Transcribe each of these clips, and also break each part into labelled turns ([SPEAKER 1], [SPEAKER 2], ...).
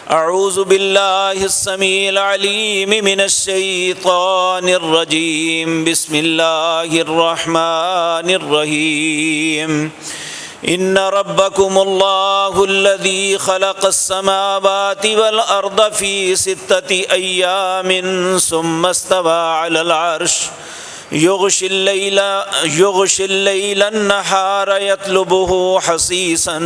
[SPEAKER 1] اعوذ باللہ السمیع العلیم من الشیطان الرجیم بسم اللہ الرحمن الرحیم ان ربکم اللہ الذی خلق السماوات والارض فی 6 ایام ثم استوى علی العرش یغشی اللیل النہار یطلبہ حثیثا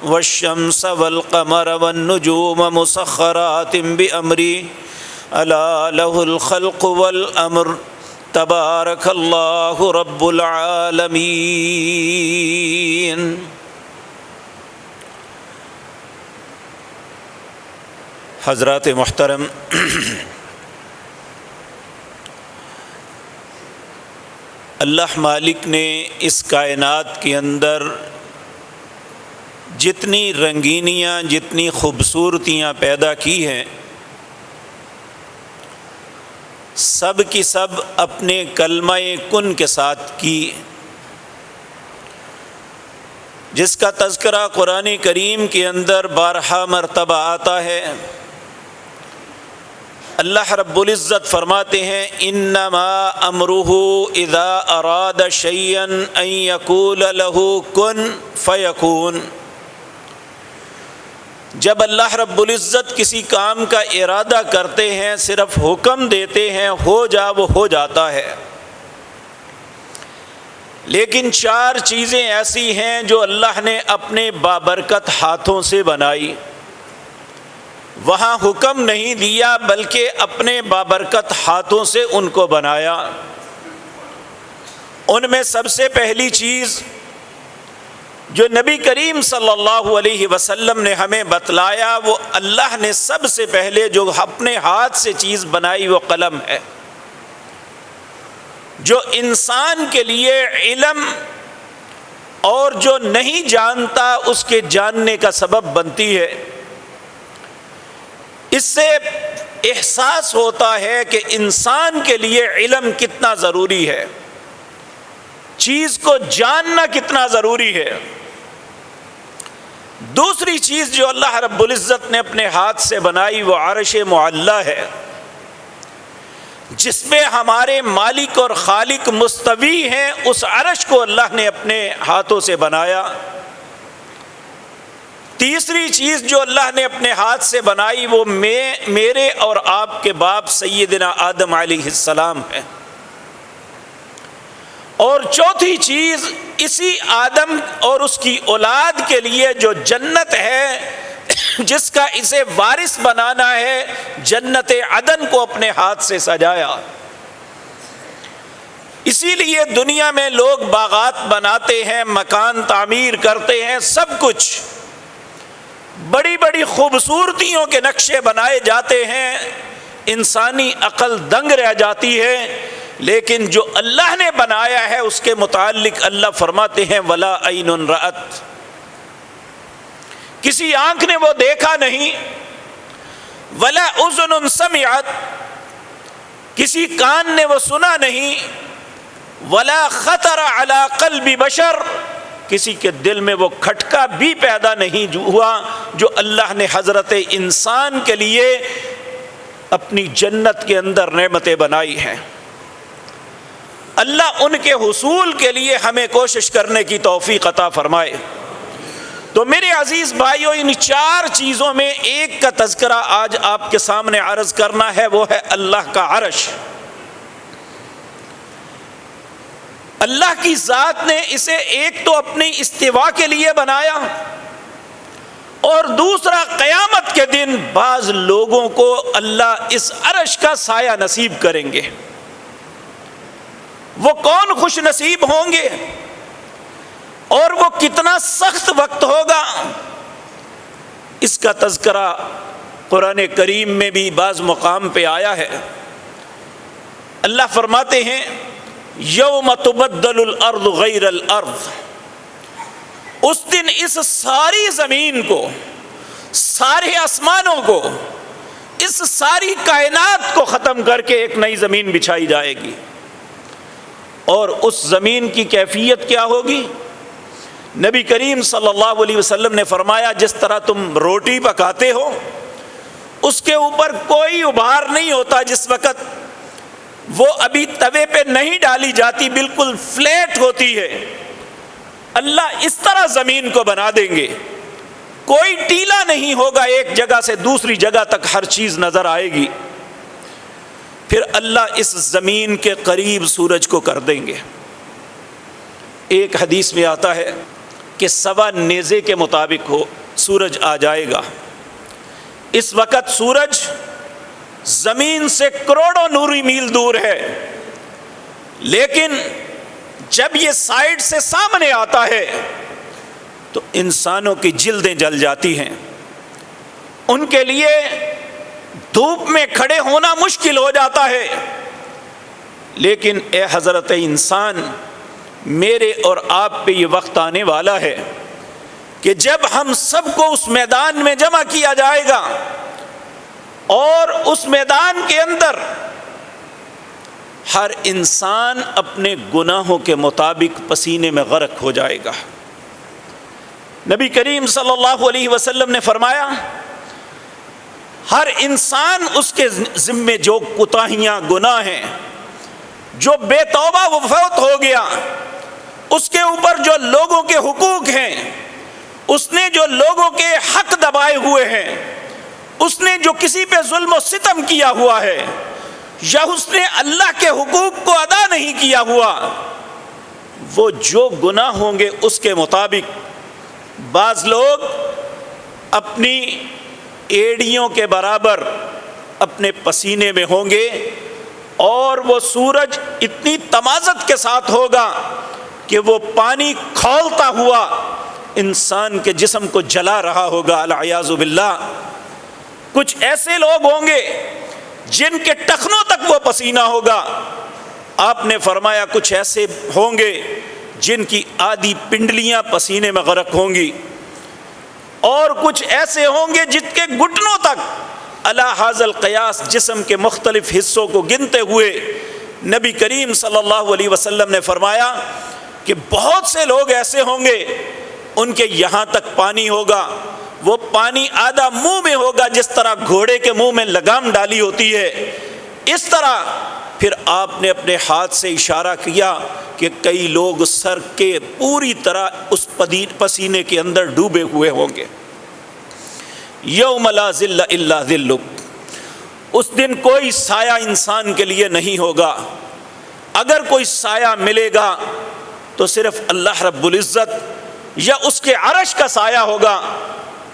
[SPEAKER 1] والشمس والقمر والنجوم مسخرات بأمره الا له الخلق والامر تبارک اللہ رب العالمین۔ حضرات محترم، اللہ مالک نے اس کائنات کے اندر جتنی رنگینیاں، جتنی خوبصورتیاں پیدا کی ہیں، سب کی سب اپنے کلمہ کن کے ساتھ کی، جس کا تذکرہ قرآن کریم کے اندر بارہا مرتبہ آتا ہے۔ اللہ رب العزت فرماتے ہیں انما امرہ اذا اراد شیئا ان یقول له کن فیکون۔ جب اللہ رب العزت کسی کام کا ارادہ کرتے ہیں، صرف حکم دیتے ہیں ہو جا، وہ ہو جاتا ہے۔ لیکن 4 چیزیں ایسی ہیں جو اللہ نے اپنے بابرکت ہاتھوں سے بنائی، وہاں حکم نہیں دیا بلکہ اپنے بابرکت ہاتھوں سے ان کو بنایا۔ ان میں سب سے پہلی چیز جو نبی کریم صلی اللہ علیہ وسلم نے ہمیں بتلایا، وہ اللہ نے سب سے پہلے جو اپنے ہاتھ سے چیز بنائی وہ قلم ہے، جو انسان کے لیے علم اور جو نہیں جانتا اس کے جاننے کا سبب بنتی ہے۔ اس سے احساس ہوتا ہے کہ انسان کے لیے علم کتنا ضروری ہے، چیز کو جاننا کتنا ضروری ہے۔ دوسری چیز جو اللہ رب العزت نے اپنے ہاتھ سے بنائی وہ عرش معلی ہے، جس میں ہمارے مالک اور خالق مستوی ہیں۔ اس عرش کو اللہ نے اپنے ہاتھوں سے بنایا۔ تیسری چیز جو اللہ نے اپنے ہاتھ سے بنائی وہ میرے اور آپ کے باپ سیدنا آدم علیہ السلام ہے۔ اور چوتھی چیز اسی آدم اور اس کی اولاد کے لیے جو جنت ہے، جس کا اسے وارث بنانا ہے، جنت عدن کو اپنے ہاتھ سے سجایا۔ اسی لیے دنیا میں لوگ باغات بناتے ہیں، مکان تعمیر کرتے ہیں، سب کچھ بڑی بڑی خوبصورتیوں کے نقشے بنائے جاتے ہیں، انسانی عقل دنگ رہ جاتی ہے۔ لیکن جو اللہ نے بنایا ہے اس کے متعلق اللہ فرماتے ہیں ولا عین رأت، کسی آنکھ نے وہ دیکھا نہیں، ولا اذن سمعت، کسی کان نے وہ سنا نہیں، ولا خطر علی قلب بشر، کسی کے دل میں وہ کھٹکا بھی پیدا نہیں ہوا جو اللہ نے حضرت انسان کے لیے اپنی جنت کے اندر نعمتیں بنائی ہیں۔ اللہ ان کے حصول کے لیے ہمیں کوشش کرنے کی توفیق عطا فرمائے۔ تو میرے عزیز بھائیو، ان 4 چیزوں میں ایک کا تذکرہ آج آپ کے سامنے عرض کرنا ہے، وہ ہے اللہ کا عرش۔ اللہ کی ذات نے اسے ایک تو اپنی استوا کے لیے بنایا، اور دوسرا قیامت کے دن بعض لوگوں کو اللہ اس عرش کا سایہ نصیب کریں گے۔ وہ کون خوش نصیب ہوں گے اور وہ کتنا سخت وقت ہوگا، اس کا تذکرہ قرآن کریم میں بھی بعض مقام پہ آیا ہے۔ اللہ فرماتے ہیں یوم تبدل الارض غیر الارض، اس دن اس ساری زمین کو، سارے آسمانوں کو، اس ساری کائنات کو ختم کر کے ایک نئی زمین بچھائی جائے گی۔ اور اس زمین کی کیفیت کیا ہوگی؟ نبی کریم صلی اللہ علیہ وسلم نے فرمایا جس طرح تم روٹی پکاتے ہو اس کے اوپر کوئی ابھار نہیں ہوتا، جس وقت وہ ابھی توے پہ نہیں ڈالی جاتی، بالکل فلیٹ ہوتی ہے، اللہ اس طرح زمین کو بنا دیں گے، کوئی ٹیلا نہیں ہوگا، ایک جگہ سے دوسری جگہ تک ہر چیز نظر آئے گی۔ پھر اللہ اس زمین کے قریب سورج کو کر دیں گے۔ ایک حدیث میں آتا ہے کہ 1.25 نیزے کے مطابق سورج آ جائے گا۔ اس وقت سورج زمین سے کروڑوں نوری میل دور ہے، لیکن جب یہ سائیڈ سے سامنے آتا ہے تو انسانوں کی جلدیں جل جاتی ہیں، ان کے لیے دھوپ میں کھڑے ہونا مشکل ہو جاتا ہے۔ لیکن اے حضرت انسان، میرے اور آپ پہ یہ وقت آنے والا ہے کہ جب ہم سب کو اس میدان میں جمع کیا جائے گا اور اس میدان کے اندر ہر انسان اپنے گناہوں کے مطابق پسینے میں غرق ہو جائے گا۔ نبی کریم صلی اللہ علیہ وسلم نے فرمایا، ہر انسان اس کے ذمے جو کوتاہیاں گناہ ہیں، جو بے توبہ وہ فوت ہو گیا، اس کے اوپر جو لوگوں کے حقوق ہیں، اس نے جو لوگوں کے حق دبائے ہوئے ہیں، اس نے جو کسی پہ ظلم و ستم کیا ہوا ہے، یا اس نے اللہ کے حقوق کو ادا نہیں کیا ہوا، وہ جو گناہ ہوں گے اس کے مطابق بعض لوگ اپنی ایڑیوں کے برابر اپنے پسینے میں ہوں گے، اور وہ سورج اتنی تمازت کے ساتھ ہوگا کہ وہ پانی کھولتا ہوا انسان کے جسم کو جلا رہا ہوگا، العیاذ باللہ۔ کچھ ایسے لوگ ہوں گے جن کے ٹخنوں تک وہ پسینہ ہوگا۔ آپ نے فرمایا کچھ ایسے ہوں گے جن کی آدھی پنڈلیاں پسینے میں غرق ہوں گی، اور کچھ ایسے ہوں گے جن کے گھٹنوں تک علی ھذا القیاس جسم کے مختلف حصوں کو گنتے ہوئے نبی کریم صلی اللہ علیہ وسلم نے فرمایا کہ بہت سے لوگ ایسے ہوں گے ان کے یہاں تک پانی ہوگا، وہ پانی آدھا منہ میں ہوگا، جس طرح گھوڑے کے منہ میں لگام ڈالی ہوتی ہے، اس طرح۔ پھر آپ نے اپنے ہاتھ سے اشارہ کیا کہ کئی لوگ سر کے پوری طرح اس پسینے کے اندر ڈوبے ہوئے ہوں گے۔ یوم لا ظل الا ظلک، اس دن کوئی سایہ انسان کے لیے نہیں ہوگا، اگر کوئی سایہ ملے گا تو صرف اللہ رب العزت یا اس کے عرش کا سایہ ہوگا،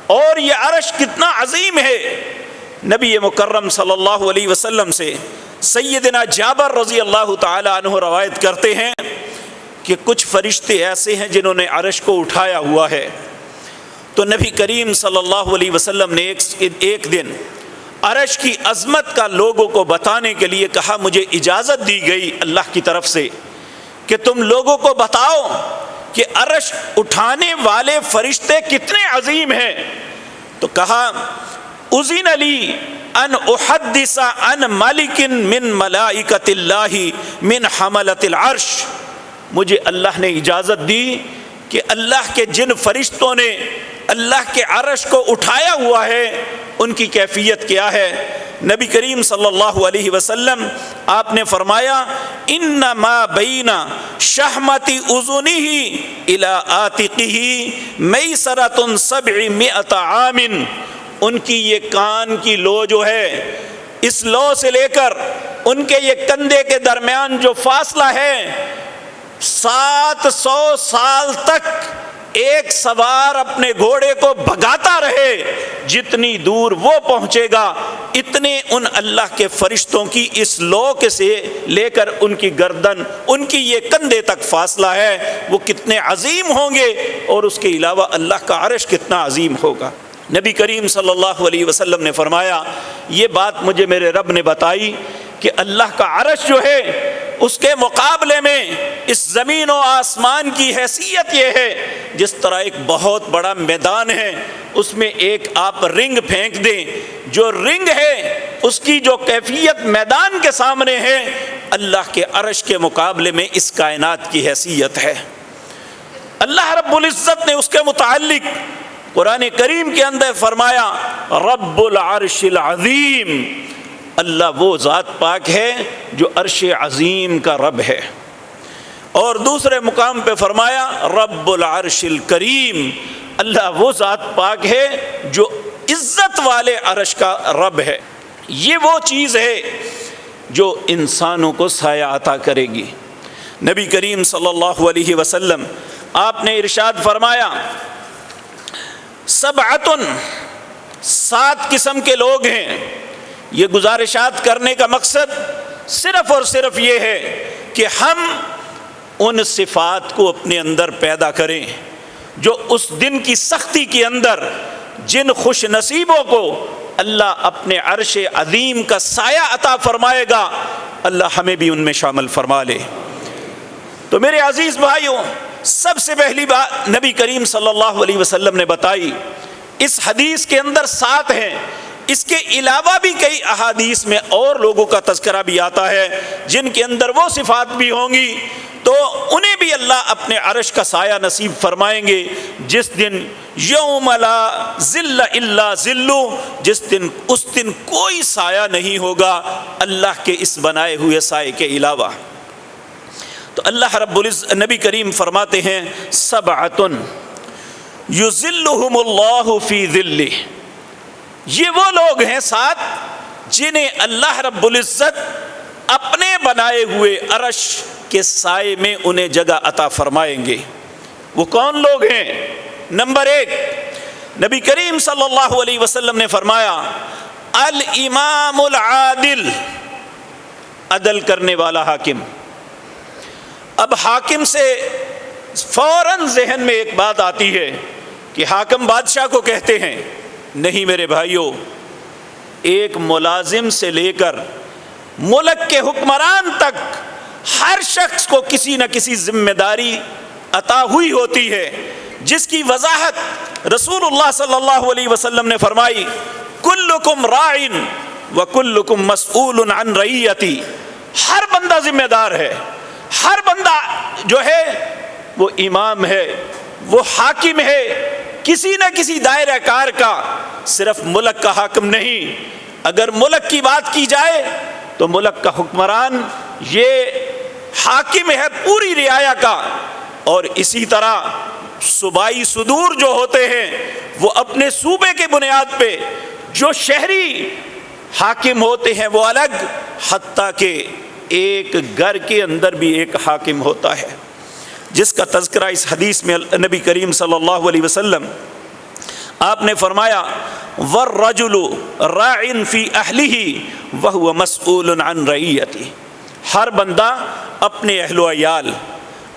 [SPEAKER 1] اور یہ عرش کتنا عظیم ہے۔ نبی مکرم صلی اللہ علیہ وسلم سے سیدنا جابر رضی اللہ تعالی عنہ روایت کرتے ہیں کہ کچھ فرشتے ایسے ہیں جنہوں نے عرش کو اٹھایا ہوا ہے۔ تو نبی کریم صلی اللہ علیہ وسلم نے ایک دن عرش کی عظمت کا لوگوں کو بتانے کے لیے کہا، مجھے اجازت دی گئی اللہ کی طرف سے کہ تم لوگوں کو بتاؤ کہ عرش اٹھانے والے فرشتے کتنے عظیم ہیں۔ تو کہا، اذن لی ان احدث عن ملک من ملائکۃ اللہ من حملۃ العرش، مجھے اللہ نے اجازت دی کہ اللہ کے جن فرشتوں نے اللہ کے عرش کو اٹھایا ہوا ہے ان کی کیفیت کیا ہے۔ نبی کریم صلی اللہ علیہ وسلم آپ نے فرمایا، انما بین شحمۃ اذنہ الی عاتقہ میسرۃ 700 عام، ان کی یہ کان کی لو جو ہے، اس لو سے لے کر ان کے یہ کندھے کے درمیان جو فاصلہ ہے، 700 سال تک ایک سوار اپنے گھوڑے کو بھگاتا رہے، جتنی دور وہ پہنچے گا اتنے ان اللہ کے فرشتوں کی اس لوک سے لے کر ان کی گردن، ان کی یہ کندھے تک فاصلہ ہے، وہ کتنے عظیم ہوں گے، اور اس کے علاوہ اللہ کا عرش کتنا عظیم ہوگا۔ نبی کریم صلی اللہ علیہ وسلم نے فرمایا، یہ بات مجھے میرے رب نے بتائی کہ اللہ کا عرش جو ہے اس کے مقابلے میں اس زمین و آسمان کی حیثیت یہ ہے جس طرح ایک بہت بڑا میدان ہے، اس میں ایک آپ رنگ پھینک دیں، جو رنگ ہے اس کی جو کیفیت میدان کے سامنے ہے، اللہ کے عرش کے مقابلے میں اس کائنات کی حیثیت ہے۔ اللہ رب العزت نے اس کے متعلق قرآن کریم کے اندر فرمایا رب العرش العظیم، اللہ وہ ذات پاک ہے جو عرش عظیم کا رب ہے۔ اور دوسرے مقام پہ فرمایا رب العرش الکریم، اللہ وہ ذات پاک ہے جو عزت والے عرش کا رب ہے۔ یہ وہ چیز ہے جو انسانوں کو سایہ عطا کرے گی۔ نبی کریم صلی اللہ علیہ وسلم آپ نے ارشاد فرمایا سبعۃ، 7 قسم کے لوگ ہیں۔ یہ گزارشات کرنے کا مقصد صرف اور صرف یہ ہے کہ ہم ان صفات کو اپنے اندر پیدا کریں جو اس دن کی سختی کے اندر جن خوش نصیبوں کو اللہ اپنے عرش عظیم کا سایہ عطا فرمائے گا، اللہ ہمیں بھی ان میں شامل فرما لے۔ تو میرے عزیز بھائیوں، سب سے پہلی بات نبی کریم صلی اللہ علیہ وسلم نے بتائی، اس حدیث کے اندر 7 ہیں، اس کے علاوہ بھی کئی احادیث میں اور لوگوں کا تذکرہ بھی آتا ہے جن کے اندر وہ صفات بھی ہوں گی، تو انہیں بھی اللہ اپنے عرش کا سایہ نصیب فرمائیں گے جس دن یوم لا ظل الا ظلہ، اس دن کوئی سایہ نہیں ہوگا اللہ کے اس بنائے ہوئے سائے کے علاوہ۔ تو اللہ رب العزت نبی کریم فرماتے ہیں سبعۃ یظلہم اللہ فی ظلہ، یہ وہ لوگ ہیں 7 جنہیں اللہ رب العزت اپنے بنائے ہوئے عرش کے سائے میں انہیں جگہ عطا فرمائیں گے۔ وہ کون لوگ ہیں؟ نمبر 1، نبی کریم صلی اللہ علیہ وسلم نے فرمایا الامام العادل، عدل کرنے والا حاکم۔ اب حاکم سے فوراً ذہن میں ایک بات آتی ہے کہ حاکم بادشاہ کو کہتے ہیں، نہیں میرے بھائیوں، ایک ملازم سے لے کر ملک کے حکمران تک ہر شخص کو کسی نہ کسی ذمہ داری عطا ہوئی ہوتی ہے، جس کی وضاحت رسول اللہ صلی اللہ علیہ وسلم نے فرمائی کلکم راع وکلکم مسئول عن رعیتی، ہر بندہ ذمہ دار ہے، ہر بندہ جو ہے وہ امام ہے، وہ حاکم ہے، کسی نہ کسی دائرہ کار کا، صرف ملک کا حاکم نہیں۔ اگر ملک کی بات کی جائے تو ملک کا حکمران یہ حاکم ہے پوری رعایا کا، اور اسی طرح صوبائی صدور جو ہوتے ہیں وہ اپنے صوبے کے بنیاد پہ، جو شہری حاکم ہوتے ہیں وہ الگ، حتیٰ کہ ایک گھر کے اندر بھی ایک حاکم ہوتا ہے، جس کا تذکرہ اس حدیث میں نبی کریم صلی اللہ علیہ وسلم آپ نے فرمایا والرجل راع فی اہلہ وہو مسئول عن رعیتہ، ہر بندہ اپنے اہل و عیال،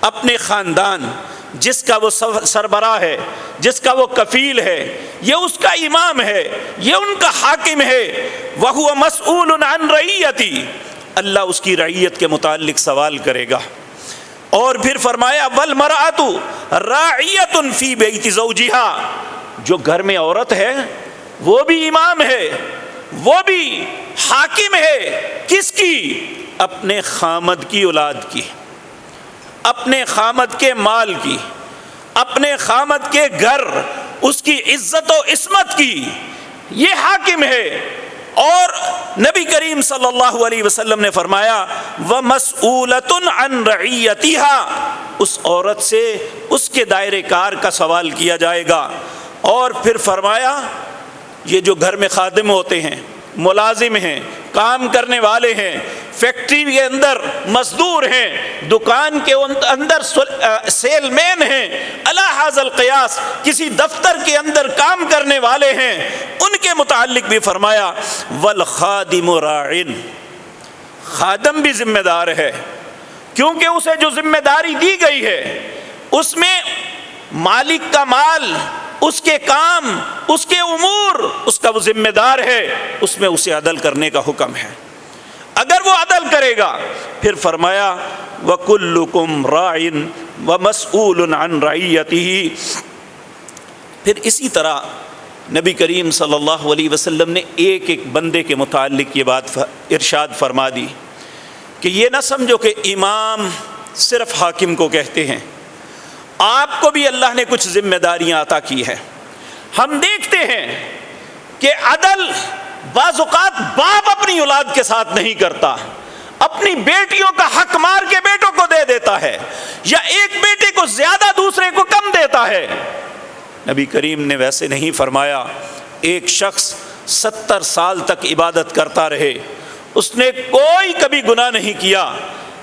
[SPEAKER 1] اپنے خاندان، جس کا وہ سربراہ ہے، جس کا وہ کفیل ہے، یہ اس کا امام ہے، یہ ان کا حاکم ہے، وہو مسئول عن رعیتہ، اللہ اس کی رعیت کے متعلق سوال کرے گا۔ اور پھر فرمایا والمرأۃ راعیۃ فی بیت زوجہا، جو گھر میں عورت ہے وہ بھی امام ہے، وہ بھی حاکم ہے، کس کی؟ اپنے خامد کی اولاد کی، اپنے خامد کے مال کی، اپنے خامد کے گھر، اس کی عزت و عصمت کی، یہ حاکم ہے۔ اور نبی کریم صلی اللہ علیہ وسلم نے فرمایا وَمَسْئُولَةٌ عَنْ رَعِيَّتِهَا، اس عورت سے اس کے دائرے کار کا سوال کیا جائے گا۔ اور پھر فرمایا یہ جو گھر میں خادم ہوتے ہیں، ملازم ہیں، کام کرنے والے ہیں، فیکٹری کے اندر مزدور ہیں، دکان کے اندر سیل مین ہیں، علی ھذا القیاس کسی دفتر کے اندر کام کرنے والے ہیں، ان کے متعلق بھی فرمایا والخادم راع، خادم بھی ذمہ دار ہے، کیونکہ اسے جو ذمہ داری دی گئی ہے اس میں مالک کا مال، اس کے کام، اس کے امور، اس کا وہ ذمہ دار ہے، اس میں اسے عدل کرنے کا حکم ہے۔ اگر وہ عدل کرے گا، پھر فرمایا وَكُلُّكُمْ رَاعٍ وَمَسْئُولٌ عَنْ رَعِيَّتِهِ۔ پھر اسی طرح نبی کریم صلی اللہ علیہ وسلم نے ایک ایک بندے کے متعلق یہ بات ارشاد فرما دی کہ یہ نہ سمجھو کہ امام صرف حاکم کو کہتے ہیں، آپ کو بھی اللہ نے کچھ ذمہ داریاں عطا کی ہیں۔ ہم دیکھتے ہیں کہ عدل بعض اوقات باپ اپنی اولاد کے ساتھ نہیں کرتا، اپنی بیٹیوں کا حق مار کے بیٹوں کو دے دیتا ہے، یا ایک بیٹے کو زیادہ دوسرے کو کم دیتا ہے۔ نبی کریم نے ویسے نہیں فرمایا۔ ایک شخص 70 سال تک عبادت کرتا رہے، اس نے کوئی کبھی گناہ نہیں کیا،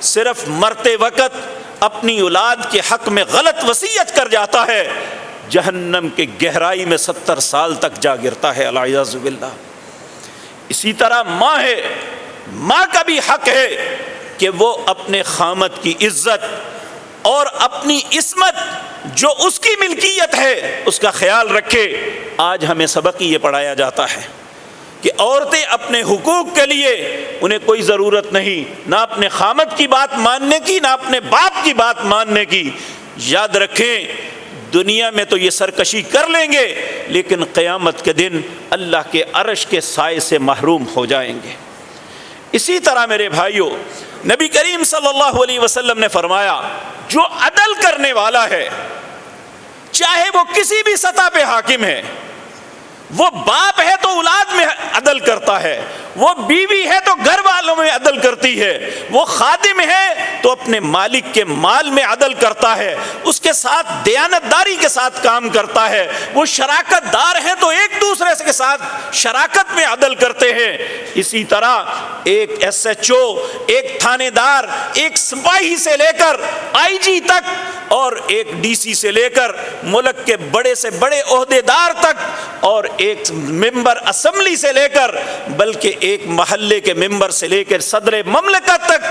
[SPEAKER 1] صرف مرتے وقت اپنی اولاد کے حق میں غلط وصیت کر جاتا ہے، جہنم کے گہرائی میں 70 سال تک جا گرتا ہے، العیاذ باللہ۔ اسی طرح ماں ہے، ماں کا بھی حق ہے کہ وہ اپنے خامد کی عزت اور اپنی عصمت جو اس کی ملکیت ہے اس کا خیال رکھے۔ آج ہمیں سبق یہ پڑھایا جاتا ہے کہ عورتیں اپنے حقوق کے لیے انہیں کوئی ضرورت نہیں، نہ اپنے خامد کی بات ماننے کی، نہ اپنے باپ کی بات ماننے کی۔ یاد رکھیں دنیا میں تو یہ سرکشی کر لیں گے، لیکن قیامت کے دن اللہ کے عرش کے سائے سے محروم ہو جائیں گے۔ اسی طرح میرے بھائیوں، نبی کریم صلی اللہ علیہ وسلم نے فرمایا جو عدل کرنے والا ہے، چاہے وہ کسی بھی سطح پہ حاکم ہے، وہ باپ ہے تو اولاد میں عدل کرتا ہے، وہ بیوی ہے تو گھر والوں میں عدل کرتی ہے، وہ خادم ہے تو اپنے مالک کے مال میں عدل کرتا ہے، اس کے ساتھ دیانتداری کے ساتھ کام کرتا ہے، وہ شراکت دار ہے تو ایک دوسرے کے ساتھ شراکت میں عدل کرتے ہیں۔ اسی طرح ایک SHO، ایک تھانے دار، ایک سپاہی سے لے کر IG تک، اور ایک DC سے لے کر ملک کے بڑے سے بڑے عہدے دار تک، اور ایک ممبر اسمبلی سے لے کر بلکہ ایک محلے کے ممبر سے لے کر صدر مملکت تک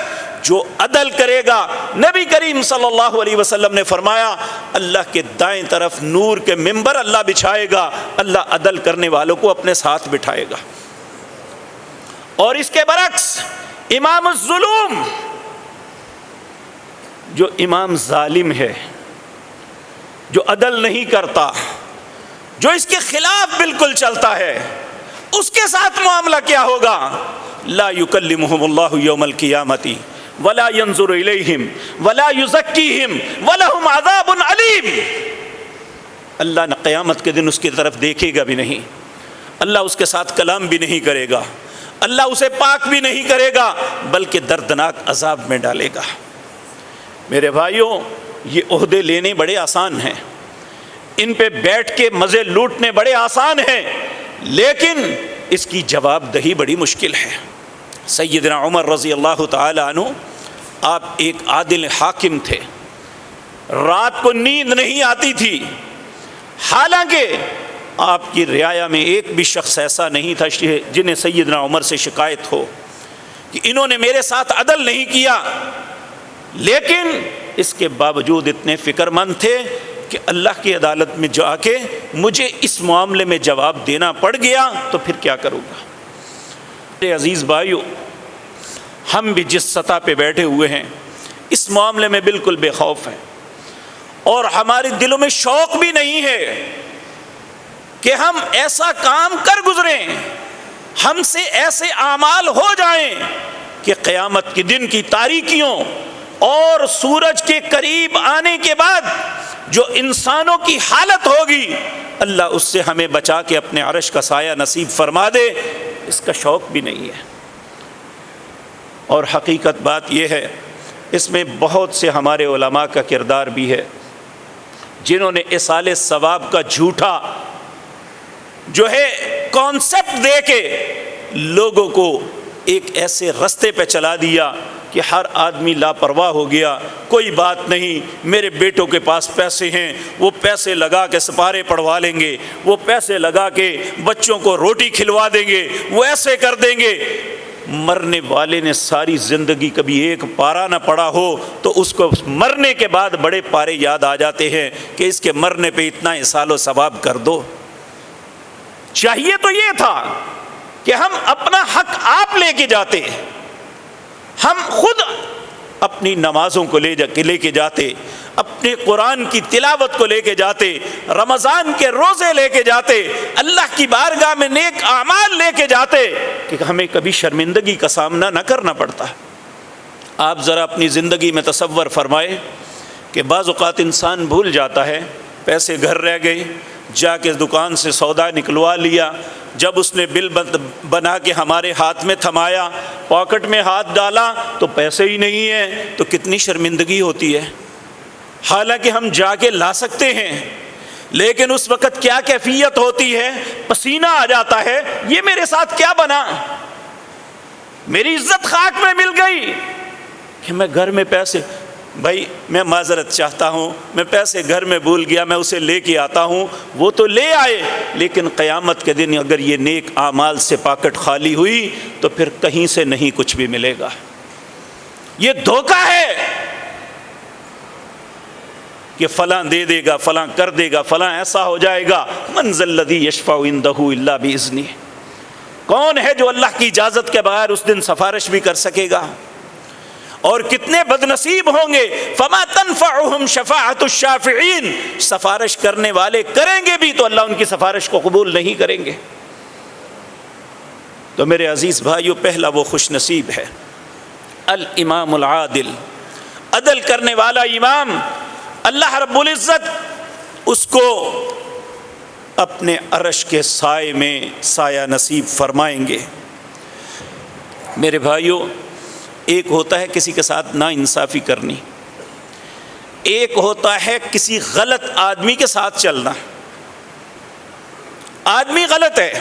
[SPEAKER 1] جو عدل کرے گا، نبی کریم صلی اللہ علیہ وسلم نے فرمایا اللہ کے دائیں طرف نور کے ممبر اللہ بچھائے گا، اللہ عدل کرنے والوں کو اپنے ساتھ بٹھائے گا۔ اور اس کے برعکس امام الظلوم، جو امام ظالم ہے، جو عدل نہیں کرتا، جو اس کے خلاف بالکل چلتا ہے، اس کے ساتھ معاملہ کیا ہوگا؟ لا یکلمہم اللہ یوم القیامۃ ولا ینظر الیہم ولا یزکیہم ولہم عذاب علیم۔ اللہ نے قیامت کے دن اس کی طرف دیکھے گا بھی نہیں، اللہ اس کے ساتھ کلام بھی نہیں کرے گا، اللہ اسے پاک بھی نہیں کرے گا، بلکہ دردناک عذاب میں ڈالے گا۔ میرے بھائیوں، یہ عہدے لینے بڑے آسان ہیں، ان پہ بیٹھ کے مزے لوٹنے بڑے آسان ہیں، لیکن اس کی جواب دہی بڑی مشکل ہے۔ سیدنا عمر رضی اللہ تعالی عنہ، آپ ایک عادل حاکم تھے، رات کو نیند نہیں آتی تھی، حالانکہ آپ کی رعایا میں ایک بھی شخص ایسا نہیں تھا جنہیں سیدنا عمر سے شکایت ہو کہ انہوں نے میرے ساتھ عدل نہیں کیا، لیکن اس کے باوجود اتنے فکر مند تھے کہ اللہ کی عدالت میں جا کے مجھے اس معاملے میں جواب دینا پڑ گیا تو پھر کیا کروں گا۔ میرے عزیز بھائیو، ہم بھی جس سطح پہ بیٹھے ہوئے ہیں اس معاملے میں بالکل بے خوف ہیں، اور ہمارے دلوں میں شوق بھی نہیں ہے کہ ہم ایسا کام کر گزریں، ہم سے ایسے اعمال ہو جائیں کہ قیامت کے دن کی تاریکیوں اور سورج کے قریب آنے کے بعد جو انسانوں کی حالت ہوگی، اللہ اس سے ہمیں بچا کے اپنے عرش کا سایہ نصیب فرما دے، اس کا شوق بھی نہیں ہے۔ اور حقیقت بات یہ ہے، اس میں بہت سے ہمارے علماء کا کردار بھی ہے جنہوں نے ایصال ثواب کا جھوٹا جو ہے کانسیپٹ دے کے لوگوں کو ایک ایسے رستے پہ چلا دیا کہ ہر آدمی لاپرواہ ہو گیا، کوئی بات نہیں، میرے بیٹوں کے پاس پیسے ہیں، وہ پیسے لگا کے سپارے پڑھوا لیں گے، وہ پیسے لگا کے بچوں کو روٹی کھلوا دیں گے، وہ ایسے کر دیں گے۔ مرنے والے نے ساری زندگی کبھی ایک پارا نہ پڑھا ہو تو اس کو مرنے کے بعد بڑے پارے یاد آ جاتے ہیں کہ اس کے مرنے پہ اتنا ایصال و ثواب کر دو۔ چاہیے تو یہ تھا کہ ہم اپنا حق آپ لے کے جاتے، ہم خود اپنی نمازوں کو لے کے جاتے، اپنے قرآن کی تلاوت کو لے کے جاتے، رمضان کے روزے لے کے جاتے، اللہ کی بارگاہ میں نیک اعمال لے کے جاتے کہ ہمیں کبھی شرمندگی کا سامنا نہ کرنا پڑتا۔ آپ ذرا اپنی زندگی میں تصور فرمائے کہ بعض اوقات انسان بھول جاتا ہے، پیسے گھر رہ گئے، جا کے دکان سے سودا نکلوا لیا، جب اس نے بل بنا کے ہمارے ہاتھ میں تھمایا، پاکٹ میں ہاتھ ڈالا تو پیسے ہی نہیں ہیں، تو کتنی شرمندگی ہوتی ہے۔ حالانکہ ہم جا کے لا سکتے ہیں، لیکن اس وقت کیا کیفیت ہوتی ہے، پسینہ آ جاتا ہے، یہ میرے ساتھ کیا بنا، میری عزت خاک میں مل گئی کہ میں گھر میں پیسے، بھائی میں معذرت چاہتا ہوں، میں پیسے گھر میں بھول گیا، میں اسے لے کے آتا ہوں، وہ تو لے آئے، لیکن قیامت کے دن اگر یہ نیک اعمال سے پاکٹ خالی ہوئی تو پھر کہیں سے نہیں کچھ بھی ملے گا۔ یہ دھوکہ ہے کہ فلاں دے دے گا، فلاں کر دے گا، فلاں ایسا ہو جائے گا۔ من ذا الذی یشفع عندہ الا باذنہ، کون ہے جو اللہ کی اجازت کے بغیر اس دن سفارش بھی کر سکے گا؟ اور کتنے بد نصیب ہوں گے، فما تنفعهم شفاعۃ الشافعین، سفارش کرنے والے کریں گے بھی تو اللہ ان کی سفارش کو قبول نہیں کریں گے۔ تو میرے عزیز بھائیو، پہلا وہ خوش نصیب ہے الامام العادل، عدل کرنے والا امام، اللہ رب العزت اس کو اپنے عرش کے سائے میں سایہ نصیب فرمائیں گے۔ میرے بھائیو، ایک ہوتا ہے کسی کے ساتھ ناانصافی کرنی، ایک ہوتا ہے کسی غلط آدمی کے ساتھ چلنا۔ آدمی غلط ہے،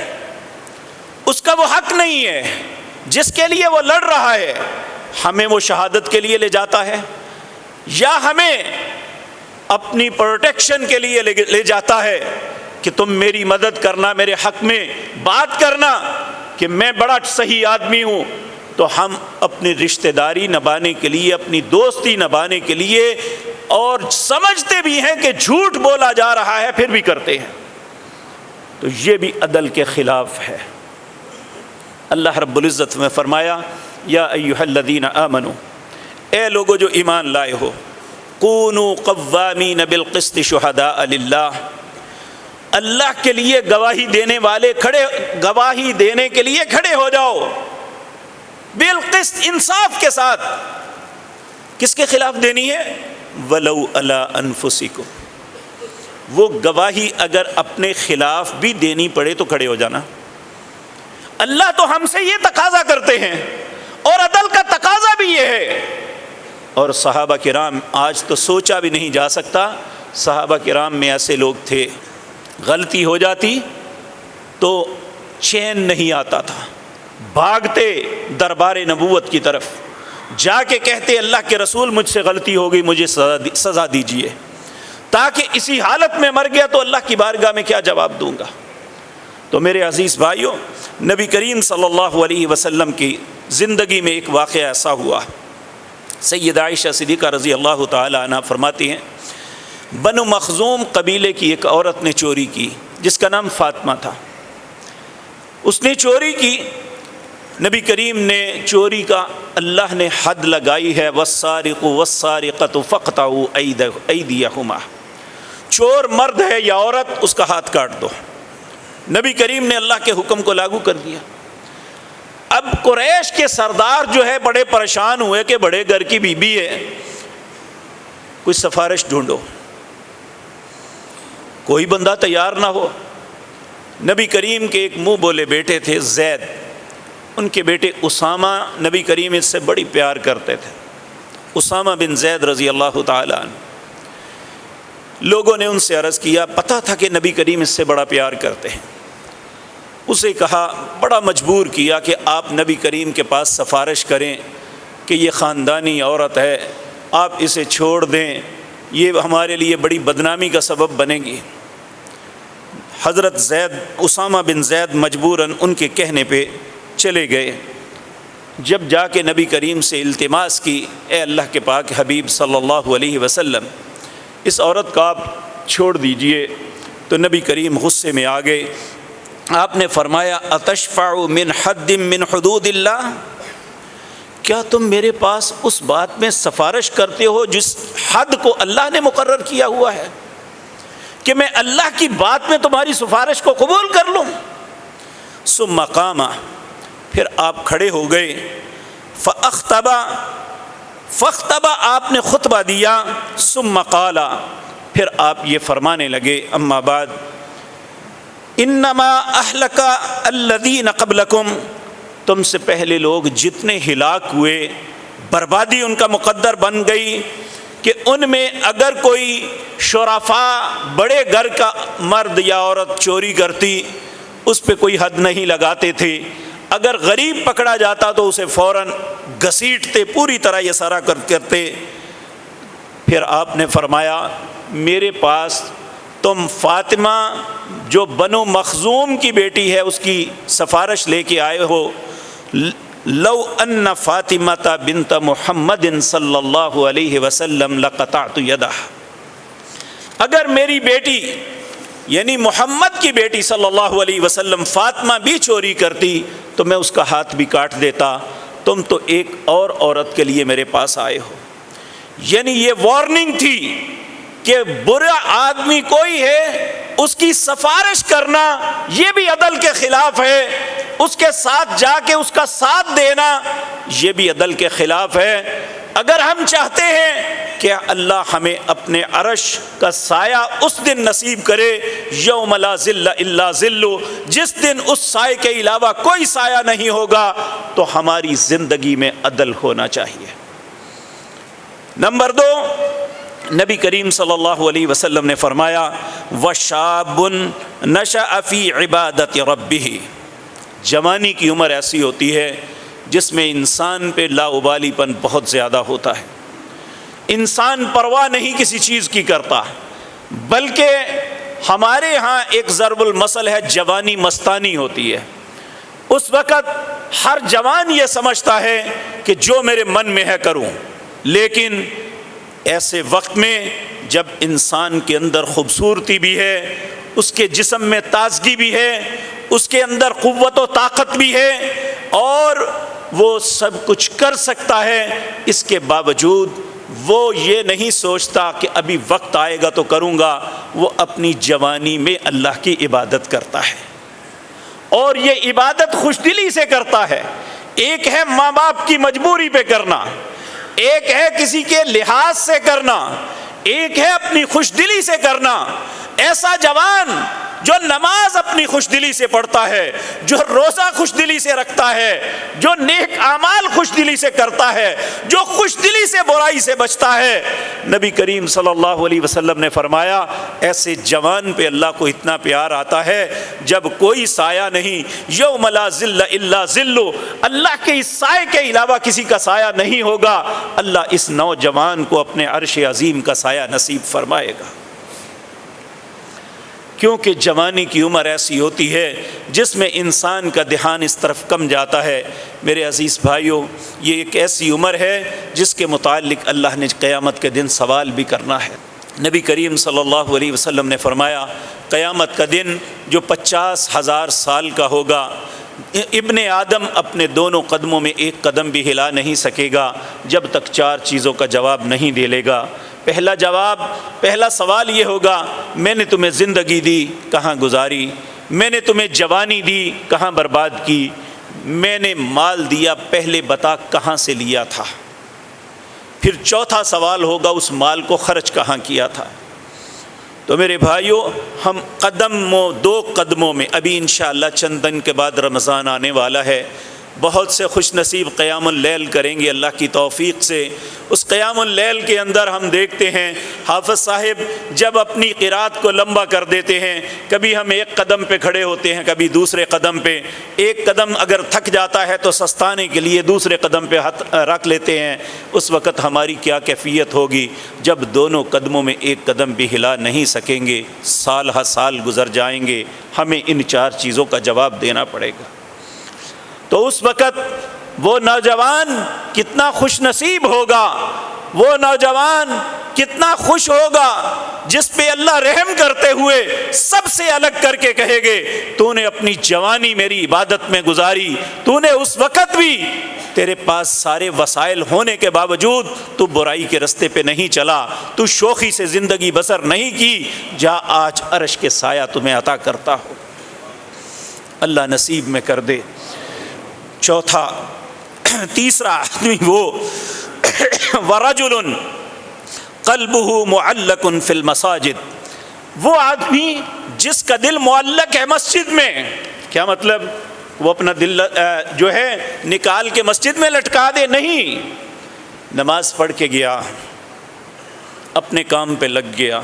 [SPEAKER 1] اس کا وہ حق نہیں ہے، جس کے لیے وہ لڑ رہا ہے، ہمیں وہ شہادت کے لیے لے جاتا ہے یا ہمیں اپنی پروٹیکشن کے لیے لے جاتا ہے کہ تم میری مدد کرنا، میرے حق میں بات کرنا کہ میں بڑا صحیح آدمی ہوں، تو ہم اپنی رشتہ داری نبھانے کے لیے، اپنی دوستی نبھانے کے لیے، اور سمجھتے بھی ہیں کہ جھوٹ بولا جا رہا ہے پھر بھی کرتے ہیں، تو یہ بھی عدل کے خلاف ہے۔ اللہ رب العزت نے فرمایا یا ایھا الذین آمنوا، اے لوگو جو ایمان لائے ہو، کونوا قوامین بالقسط شہداء للہ، اللہ کے لیے گواہی دینے والے گواہی دینے کے لیے کھڑے ہو جاؤ، بالقسط، انصاف کے ساتھ۔ کس کے خلاف دینی ہے؟ ولو علی انفسکم، وہ گواہی اگر اپنے خلاف بھی دینی پڑے تو کھڑے ہو جانا۔ اللہ تو ہم سے یہ تقاضا کرتے ہیں، اور عدل کا تقاضا بھی یہ ہے۔ اور صحابہ کرام، آج تو سوچا بھی نہیں جا سکتا، صحابہ کرام میں ایسے لوگ تھے، غلطی ہو جاتی تو چین نہیں آتا تھا، بھاگتے دربار نبوت کی طرف، جا کے کہتے اللہ کے رسول مجھ سے غلطی ہو گئی، مجھے سزا دیجیے، تاکہ اسی حالت میں مر گیا تو اللہ کی بارگاہ میں کیا جواب دوں گا۔ تو میرے عزیز بھائیوں، نبی کریم صلی اللہ علیہ وسلم کی زندگی میں ایک واقعہ ایسا ہوا، سیدہ عائشہ صدیقہ رضی اللہ تعالی عنہ فرماتی ہیں، بنو مخزوم قبیلے کی ایک عورت نے چوری کی جس کا نام فاطمہ تھا، اس نے چوری کی، نبی کریم نے چوری کا اللہ نے حد لگائی ہے، والسارق والسارقۃ فاقطعوا ایدیہما، چور مرد ہے یا عورت، اس کا ہاتھ کاٹ دو۔ نبی کریم نے اللہ کے حکم کو لاگو کر دیا۔ اب قریش کے سردار جو ہے بڑے پریشان ہوئے کہ بڑے گھر کی بی بی ہے، کوئی سفارش ڈھونڈو، کوئی بندہ تیار نہ ہو۔ نبی کریم کے ایک منہ بولے بیٹے تھے زید، ان کے بیٹے اسامہ نبی کریم اس سے بڑی پیار کرتے تھے، اسامہ بن زید رضی اللہ تعالی عنہ۔ لوگوں نے ان سے عرض کیا، پتہ تھا کہ نبی کریم اس سے بڑا پیار کرتے ہیں، اسے کہا، بڑا مجبور کیا کہ آپ نبی کریم کے پاس سفارش کریں کہ یہ خاندانی عورت ہے، آپ اسے چھوڑ دیں، یہ ہمارے لیے بڑی بدنامی کا سبب بنے گی۔ حضرت زید، اسامہ بن زید مجبوراً ان کے کہنے پہ چلے گئے۔ جب جا کے نبی کریم سے التماس کی، اے اللہ کے پاک حبیب صلی اللہ علیہ وسلم، اس عورت کو آپ چھوڑ دیجئے، تو نبی کریم غصے میں آ گئے۔ آپ نے فرمایا، اتشفع من حد من حدود اللہ، کیا تم میرے پاس اس بات میں سفارش کرتے ہو جس حد کو اللہ نے مقرر کیا ہوا ہے، کہ میں اللہ کی بات میں تمہاری سفارش کو قبول کر لوں؟ ثم قام، پھر آپ کھڑے ہو گئے، فاخطب، آپ نے خطبہ دیا، ثم قال، پھر آپ یہ فرمانے لگے، اما بعد انما اہلک الذین قبلکم، تم سے پہلے لوگ جتنے ہلاک ہوئے، بربادی ان کا مقدر بن گئی کہ ان میں اگر کوئی شرفاء بڑے گھر کا مرد یا عورت چوری کرتی اس پہ کوئی حد نہیں لگاتے تھے، اگر غریب پکڑا جاتا تو اسے فوراً گھسیٹتے، پوری طرح یہ سارا کرتے۔ پھر آپ نے فرمایا میرے پاس تم فاطمہ جو بنو مخزوم کی بیٹی ہے اس کی سفارش لے کے آئے ہو، لو ان فاطمہ بنت محمد صلی اللہ علیہ وسلم لقطعت یدہ، اگر میری بیٹی یعنی محمد کی بیٹی صلی اللہ علیہ وسلم فاطمہ بھی چوری کرتی تو میں اس کا ہاتھ بھی کاٹ دیتا، تم تو ایک اور عورت کے لیے میرے پاس آئے ہو۔ یعنی یہ وارننگ تھی کہ برا آدمی کوئی ہے اس کی سفارش کرنا یہ بھی عدل کے خلاف ہے، اس کے ساتھ جا کے اس کا ساتھ دینا یہ بھی عدل کے خلاف ہے۔ اگر ہم چاہتے ہیں کہ اللہ ہمیں اپنے عرش کا سایہ اس دن نصیب کرے، یوم لا ظل الا ظلہ، جس دن اس سائے کے علاوہ کوئی سایہ نہیں ہوگا، تو ہماری زندگی میں عدل ہونا چاہیے۔ نمبر 2، نبی کریم صلی اللہ علیہ وسلم نے فرمایا وَشَابٌ نَشَأَ فِي عِبَادَةِ رَبِّهِ، جوانی کی عمر ایسی ہوتی ہے جس میں انسان پہ لاابالی پن بہت زیادہ ہوتا ہے، انسان پرواہ نہیں کسی چیز کی کرتا، بلکہ ہمارے ہاں ایک ضرب المثل ہے، جوانی مستانی ہوتی ہے۔ اس وقت ہر جوان یہ سمجھتا ہے کہ جو میرے من میں ہے کروں، لیکن ایسے وقت میں جب انسان کے اندر خوبصورتی بھی ہے، اس کے جسم میں تازگی بھی ہے، اس کے اندر قوت و طاقت بھی ہے اور وہ سب کچھ کر سکتا ہے، اس کے باوجود وہ یہ نہیں سوچتا کہ ابھی وقت آئے گا تو کروں گا، وہ اپنی جوانی میں اللہ کی عبادت کرتا ہے، اور یہ عبادت خوش دلی سے کرتا ہے۔ ایک ہے ماں باپ کی مجبوری پہ کرنا، ایک ہے کسی کے لحاظ سے کرنا، ایک ہے اپنی خوش دلی سے کرنا۔ ایسا جوان جو نماز اپنی خوش دلی سے پڑھتا ہے، جو روزہ خوش دلی سے رکھتا ہے، جو نیک اعمال خوش دلی سے کرتا ہے، جو خوش دلی سے برائی سے بچتا ہے، نبی کریم صلی اللہ علیہ وسلم نے فرمایا ایسے جوان پہ اللہ کو اتنا پیار آتا ہے جب کوئی سایہ نہیں، یوم لا ظل الا ظلہ، اللہ کے اس سائے کے علاوہ کسی کا سایہ نہیں ہوگا، اللہ اس نوجوان کو اپنے عرش عظیم کا سایہ نصیب فرمائے گا۔ کیونکہ جوانی کی عمر ایسی ہوتی ہے جس میں انسان کا دھیان اس طرف کم جاتا ہے۔ میرے عزیز بھائیوں، یہ ایک ایسی عمر ہے جس کے متعلق اللہ نے قیامت کے دن سوال بھی کرنا ہے۔ نبی کریم صلی اللہ علیہ وسلم نے فرمایا قیامت کا دن جو 50,000 سال کا ہوگا، ابن آدم اپنے دونوں قدموں میں ایک قدم بھی ہلا نہیں سکے گا جب تک 4 چیزوں کا جواب نہیں دے لے گا۔ پہلا سوال یہ ہوگا میں نے تمہیں زندگی دی کہاں گزاری، میں نے تمہیں جوانی دی کہاں برباد کی، میں نے مال دیا پہلے بتا کہاں سے لیا تھا۔ پھر چوتھا سوال ہوگا اس مال کو خرچ کہاں کیا تھا۔ تو میرے بھائیوں، ہم 2 قدموں میں، ابھی انشاءاللہ چند دن کے بعد رمضان آنے والا ہے، بہت سے خوش نصیب قیام اللیل کریں گے اللہ کی توفیق سے۔ اس قیام اللیل کے اندر ہم دیکھتے ہیں حافظ صاحب جب اپنی قرات کو لمبا کر دیتے ہیں، کبھی ہم ایک قدم پہ کھڑے ہوتے ہیں، کبھی دوسرے قدم پہ، ایک قدم اگر تھک جاتا ہے تو سستانے کے لیے دوسرے قدم پہ ہاتھ رکھ لیتے ہیں۔ اس وقت ہماری کیا کیفیت ہوگی جب دونوں قدموں میں ایک قدم بھی ہلا نہیں سکیں گے، سال ہر سال گزر جائیں گے، ہمیں ان 4 چیزوں کا جواب دینا پڑے گا۔ تو اس وقت وہ نوجوان کتنا خوش نصیب ہوگا، وہ نوجوان کتنا خوش ہوگا جس پہ اللہ رحم کرتے ہوئے سب سے الگ کر کے کہے گے تو نے اپنی جوانی میری عبادت میں گزاری، تو نے اس وقت بھی تیرے پاس سارے وسائل ہونے کے باوجود تو برائی کے رستے پہ نہیں چلا، تو شوخی سے زندگی بسر نہیں کی، جا آج عرش کے سایہ تمہیں عطا کرتا ہو، اللہ نصیب میں کر دے۔ تیسرا آدمی وہ وَرَجُلٌ قَلْبُهُ مُعَلَّقٌ فِي الْمَسَاجِدِ، وہ آدمی جس کا دل معلق ہے مسجد میں، کیا مطلب وہ اپنا دل جو ہے نکال کے مسجد میں لٹکا دے؟ نہیں، نماز پڑھ کے گیا، اپنے کام پہ لگ گیا،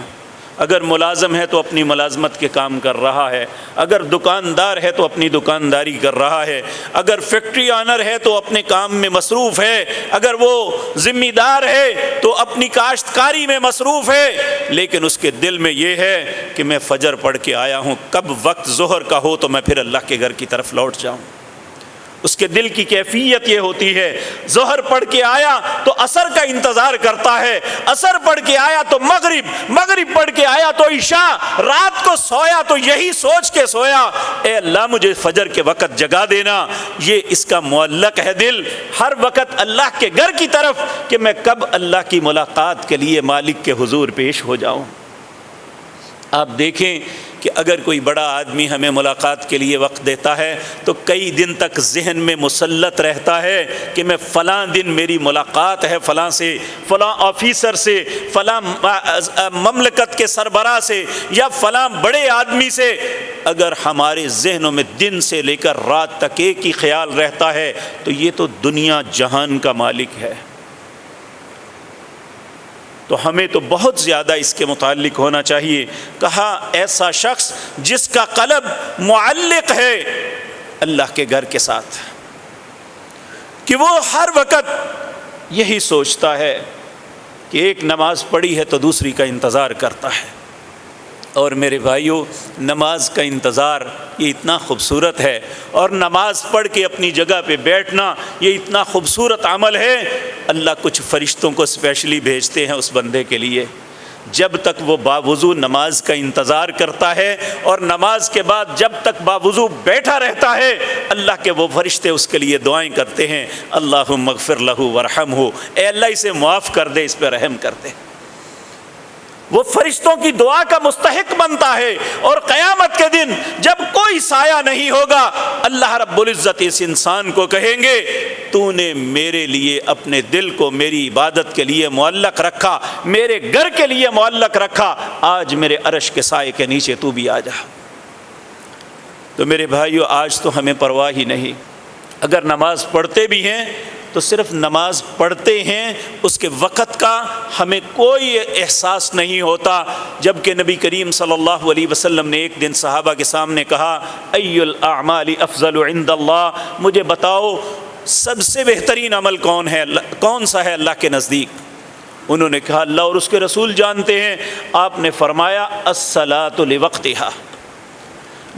[SPEAKER 1] اگر ملازم ہے تو اپنی ملازمت کے کام کر رہا ہے، اگر دکاندار ہے تو اپنی دکانداری کر رہا ہے، اگر فیکٹری آنر ہے تو اپنے کام میں مصروف ہے، اگر وہ ذمہ دار ہے تو اپنی کاشتکاری میں مصروف ہے، لیکن اس کے دل میں یہ ہے کہ میں فجر پڑھ کے آیا ہوں، کب وقت ظہر کا ہو تو میں پھر اللہ کے گھر کی طرف لوٹ جاؤں۔ اس کے دل کی کیفیت یہ ہوتی ہے، ظہر پڑھ کے آیا تو عصر کا انتظار کرتا ہے، عصر پڑھ کے آیا تو مغرب پڑھ کے آیا تو عشاء، رات کو سویا تو یہی سوچ کے سویا، اے اللہ مجھے فجر کے وقت جگا دینا۔ یہ اس کا معلق ہے دل ہر وقت اللہ کے گھر کی طرف کہ میں کب اللہ کی ملاقات کے لیے مالک کے حضور پیش ہو جاؤں۔ آپ دیکھیں کہ اگر کوئی بڑا آدمی ہمیں ملاقات کے لیے وقت دیتا ہے تو کئی دن تک ذہن میں مسلط رہتا ہے کہ میں فلاں دن میری ملاقات ہے فلاں سے، فلاں آفیسر سے، فلاں مملکت کے سربراہ سے یا فلاں بڑے آدمی سے۔ اگر ہمارے ذہنوں میں دن سے لے کر رات تک ایک ہی خیال رہتا ہے تو یہ تو دنیا جہان کا مالک ہے۔ تو ہمیں تو بہت زیادہ اس کے متعلق ہونا چاہیے۔ کہا ایسا شخص جس کا قلب معلق ہے اللہ کے گھر کے ساتھ، کہ وہ ہر وقت یہی سوچتا ہے کہ ایک نماز پڑھی ہے تو دوسری کا انتظار کرتا ہے۔ اور میرے بھائیوں، نماز کا انتظار یہ اتنا خوبصورت ہے، اور نماز پڑھ کے اپنی جگہ پہ بیٹھنا یہ اتنا خوبصورت عمل ہے۔ اللہ کچھ فرشتوں کو اسپیشلی بھیجتے ہیں اس بندے کے لیے، جب تک وہ باوضو نماز کا انتظار کرتا ہے اور نماز کے بعد جب تک باوضو بیٹھا رہتا ہے، اللہ کے وہ فرشتے اس کے لیے دعائیں کرتے ہیں، اللہم اغفر لہ ورحمہ، اے اللہ اسے معاف کر دے، اس پہ رحم کر دے۔ وہ فرشتوں کی دعا کا مستحق بنتا ہے، اور قیامت کے دن جب کوئی سایہ نہیں ہوگا، اللہ رب العزت اس انسان کو کہیں گے تو نے میرے لیے اپنے دل کو میری عبادت کے لیے معلق رکھا، میرے گھر کے لیے معلق رکھا، آج میرے عرش کے سائے کے نیچے تو بھی آ جا۔ تو میرے بھائیو، آج تو ہمیں پرواہ ہی نہیں، اگر نماز پڑھتے بھی ہیں تو صرف نماز پڑھتے ہیں، اس کے وقت کا ہمیں کوئی احساس نہیں ہوتا۔ جبکہ نبی کریم صلی اللہ علیہ وسلم نے ایک دن صحابہ کے سامنے کہا، ای الاعمال افضل عند اللہ، مجھے بتاؤ سب سے بہترین عمل کون سا ہے اللہ کے نزدیک؟ انہوں نے کہا اللہ اور اس کے رسول جانتے ہیں۔ آپ نے فرمایا الصلاۃ لوقتہا،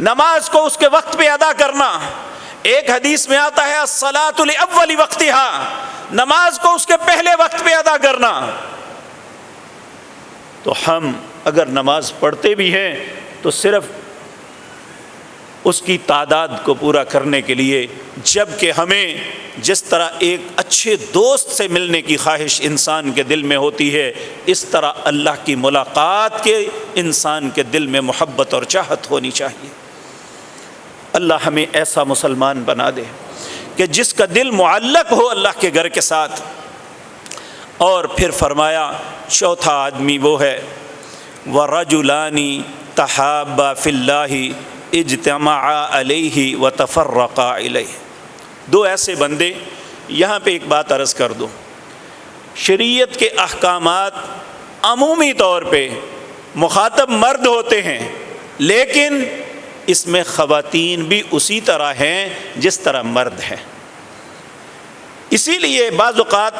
[SPEAKER 1] نماز کو اس کے وقت پہ ادا کرنا۔ ایک حدیث میں آتا ہے الصلاۃ لاول وقتہا، نماز کو اس کے پہلے وقت پہ ادا کرنا۔ تو ہم اگر نماز پڑھتے بھی ہیں تو صرف اس کی تعداد کو پورا کرنے کے لیے، جبکہ ہمیں جس طرح ایک اچھے دوست سے ملنے کی خواہش انسان کے دل میں ہوتی ہے، اس طرح اللہ کی ملاقات کے انسان کے دل میں محبت اور چاہت ہونی چاہیے۔ اللہ ہمیں ایسا مسلمان بنا دے کہ جس کا دل معلق ہو اللہ کے گھر کے ساتھ۔ اور پھر فرمایا چوتھا آدمی وہ ہے وَرَجُلَانِ تَحَابَّا فِي اللَّهِ اجْتَمَعَا عَلَيْهِ وَتَفَرَّقَا عَلَيْهِ۔ دو ایسے بندے، یہاں پہ ایک بات عرض کر دوں، شریعت کے احکامات عمومی طور پہ مخاطب مرد ہوتے ہیں، لیکن اس میں خواتین بھی اسی طرح ہیں جس طرح مرد ہیں۔ اسی لیے بعض اوقات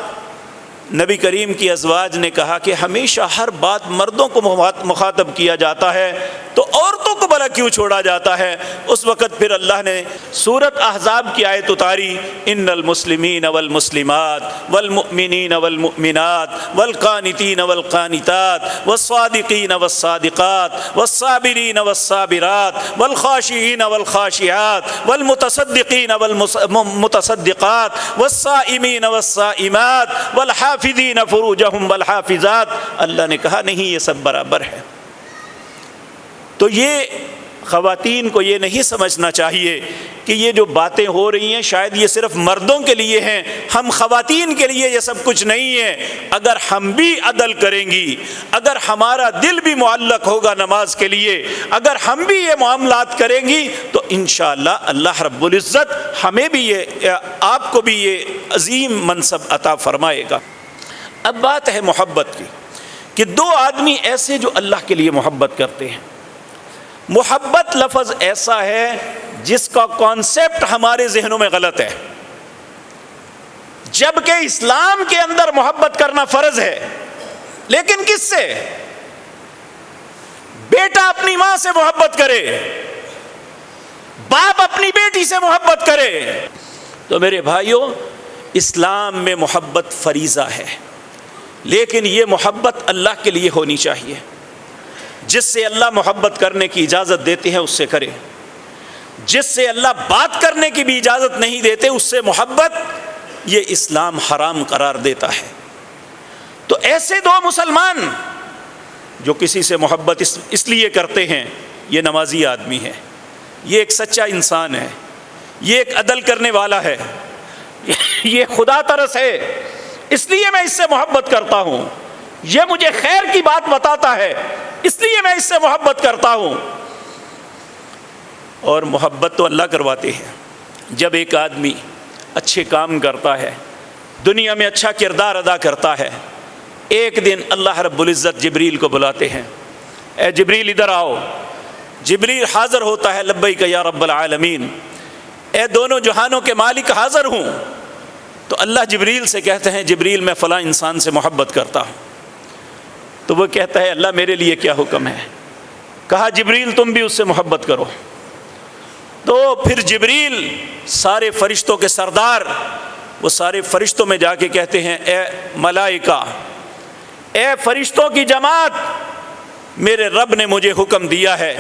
[SPEAKER 1] نبی کریم کی ازواج نے کہا کہ ہمیشہ ہر بات مردوں کو مخاطب کیا جاتا ہے تو عورتوں کو بھلا کیوں چھوڑا جاتا ہے؟ اس وقت پھر اللہ نے سورۃ احزاب کی آیت اتاری، ان المسلمین والمسلمات والمؤمنین والمؤمنات والقانتین والقانتات والصادقین والصادقات والصابرین والصابرات والخاشعین والخاشعات والمتصدقین والمتصدقات والصائمین والصائمات والحافظین فروجہم والحافظات۔ اللہ نے کہا نہیں، یہ سب برابر ہے۔ تو یہ خواتین کو یہ نہیں سمجھنا چاہیے کہ یہ جو باتیں ہو رہی ہیں شاید یہ صرف مردوں کے لیے ہیں، ہم خواتین کے لیے یہ سب کچھ نہیں ہے۔ اگر ہم بھی عدل کریں گی، اگر ہمارا دل بھی معلق ہوگا نماز کے لیے، اگر ہم بھی یہ معاملات کریں گی تو انشاءاللہ اللہ رب العزت ہمیں بھی یہ، آپ کو بھی یہ عظیم منصب عطا فرمائے گا۔ اب بات ہے محبت کی کہ دو آدمی ایسے جو اللہ کے لیے محبت کرتے ہیں۔ محبت لفظ ایسا ہے جس کا کانسیپٹ ہمارے ذہنوں میں غلط ہے، جبکہ اسلام کے اندر محبت کرنا فرض ہے، لیکن کس سے؟ بیٹا اپنی ماں سے محبت کرے، باپ اپنی بیٹی سے محبت کرے۔ تو میرے بھائیوں، اسلام میں محبت فریضہ ہے، لیکن یہ محبت اللہ کے لیے ہونی چاہیے۔ جس سے اللہ محبت کرنے کی اجازت دیتے ہیں اس سے کرے، جس سے اللہ بات کرنے کی بھی اجازت نہیں دیتے اس سے محبت یہ اسلام حرام قرار دیتا ہے۔ تو ایسے دو مسلمان جو کسی سے محبت اس لیے کرتے ہیں، یہ نمازی آدمی ہے، یہ ایک سچا انسان ہے، یہ ایک عدل کرنے والا ہے، یہ خدا ترس ہے، اس لیے میں اس سے محبت کرتا ہوں، یہ مجھے خیر کی بات بتاتا ہے اس لیے میں اس سے محبت کرتا ہوں۔ اور محبت تو اللہ کرواتے ہیں۔ جب ایک آدمی اچھے کام کرتا ہے، دنیا میں اچھا کردار ادا کرتا ہے، ایک دن اللہ رب العزت جبریل کو بلاتے ہیں، اے جبریل ادھر آؤ۔ جبریل حاضر ہوتا ہے، لبیک یا رب العالمین، اے دونوں جہانوں کے مالک حاضر ہوں۔ تو اللہ جبریل سے کہتے ہیں، جبریل میں فلاں انسان سے محبت کرتا ہوں۔ تو وہ کہتا ہے، اللہ میرے لیے کیا حکم ہے؟ کہا جبریل تم بھی اس سے محبت کرو۔ تو پھر جبریل سارے فرشتوں کے سردار، وہ سارے فرشتوں میں جا کے کہتے ہیں، اے ملائکہ، اے فرشتوں کی جماعت، میرے رب نے مجھے حکم دیا ہے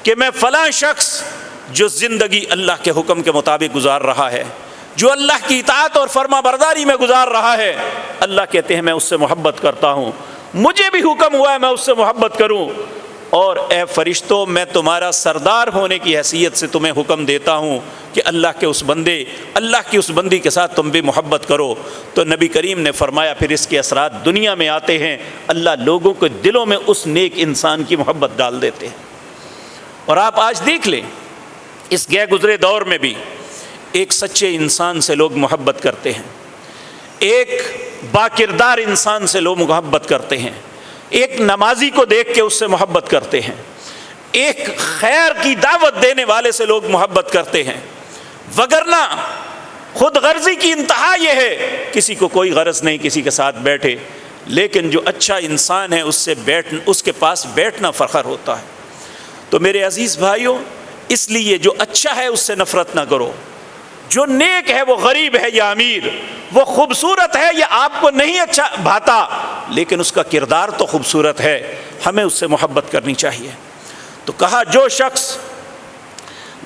[SPEAKER 1] کہ میں فلاں شخص جو زندگی اللہ کے حکم کے مطابق گزار رہا ہے، جو اللہ کی اطاعت اور فرما برداری میں گزار رہا ہے، اللہ کہتے ہیں میں اس سے محبت کرتا ہوں، مجھے بھی حکم ہوا ہے میں اس سے محبت کروں، اور اے فرشتوں میں تمہارا سردار ہونے کی حیثیت سے تمہیں حکم دیتا ہوں کہ اللہ کے اس بندے، اللہ کی اس بندی کے ساتھ تم بھی محبت کرو۔ تو نبی کریم نے فرمایا پھر اس کے اثرات دنیا میں آتے ہیں، اللہ لوگوں کے دلوں میں اس نیک انسان کی محبت ڈال دیتے ہیں۔ اور آپ آج دیکھ لیں، اس گئے گزرے دور میں بھی ایک سچے انسان سے لوگ محبت کرتے ہیں، ایک باکردار انسان سے لوگ محبت کرتے ہیں، ایک نمازی کو دیکھ کے اس سے محبت کرتے ہیں، ایک خیر کی دعوت دینے والے سے لوگ محبت کرتے ہیں۔ وگرنہ خود غرضی کی انتہا یہ ہے، کسی کو کوئی غرض نہیں کسی کے ساتھ بیٹھے، لیکن جو اچھا انسان ہے اس کے پاس بیٹھنا فخر ہوتا ہے۔ تو میرے عزیز بھائیوں، اس لیے جو اچھا ہے اس سے نفرت نہ کرو، جو نیک ہے وہ غریب ہے یا امیر، وہ خوبصورت ہے یا آپ کو نہیں اچھا بھاتا، لیکن اس کا کردار تو خوبصورت ہے، ہمیں اس سے محبت کرنی چاہیے۔ تو کہا جو شخص